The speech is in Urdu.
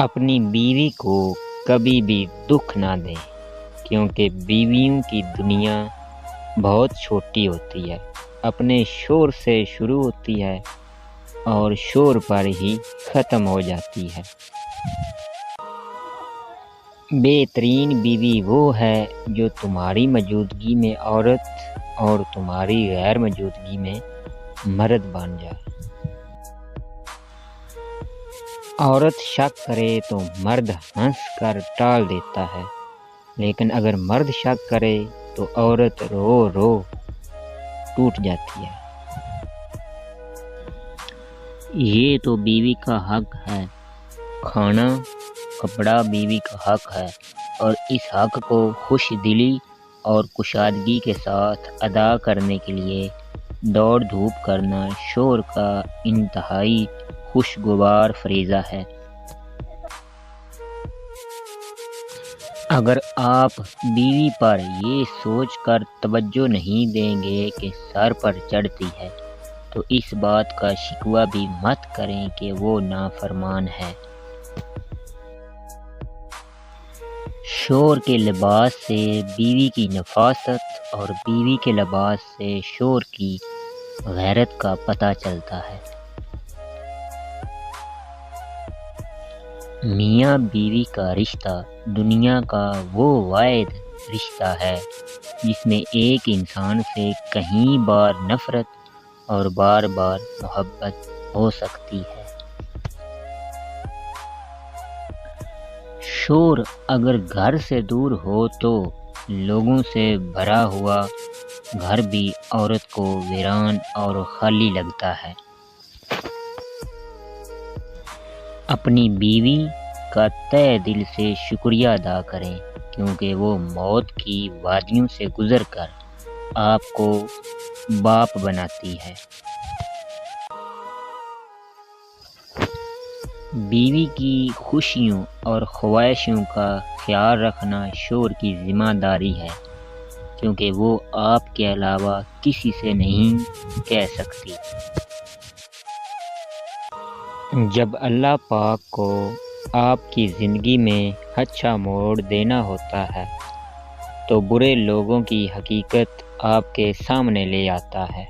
اپنی بیوی کو کبھی بھی دکھ نہ دیں، کیونکہ بیویوں کی دنیا بہت چھوٹی ہوتی ہے، اپنے شور سے شروع ہوتی ہے اور شور پر ہی ختم ہو جاتی ہے۔ بہترین بیوی وہ ہے جو تمہاری موجودگی میں عورت اور تمہاری غیر موجودگی میں مرد بن جائے۔ عورت شک کرے تو مرد ہنس کر ٹال دیتا ہے، لیکن اگر مرد شک کرے تو عورت رو رو ٹوٹ جاتی ہے۔ یہ تو بیوی کا حق ہے، کھانا کپڑا بیوی کا حق ہے، اور اس حق کو خوش دلی اور کشادگی کے ساتھ ادا کرنے کے لیے دوڑ دھوپ کرنا شوہر کا انتہائی خوشگوار فریضہ ہے۔ اگر آپ بیوی پر یہ سوچ کر توجہ نہیں دیں گے کہ سر پر چڑھتی ہے، تو اس بات کا شکوہ بھی مت کریں کہ وہ نافرمان ہے۔ شوہر کے لباس سے بیوی کی نفاست اور بیوی کے لباس سے شوہر کی غیرت کا پتہ چلتا ہے۔ میاں بیوی کا رشتہ دنیا کا وہ واحد رشتہ ہے جس میں ایک انسان سے کئی بار نفرت اور بار بار محبت ہو سکتی ہے۔ شوہر اگر گھر سے دور ہو تو لوگوں سے بھرا ہوا گھر بھی عورت کو ویران اور خالی لگتا ہے۔ اپنی بیوی کا تہہ دل سے شکریہ ادا کریں، کیونکہ وہ موت کی وادیوں سے گزر کر آپ کو باپ بناتی ہے۔ بیوی کی خوشیوں اور خواہشوں کا خیال رکھنا شوہر کی ذمہ داری ہے، کیونکہ وہ آپ کے علاوہ کسی سے نہیں کہہ سکتی۔ جب اللہ پاک کو آپ کی زندگی میں اچھا موڑ دینا ہوتا ہے تو برے لوگوں کی حقیقت آپ کے سامنے لے آتا ہے۔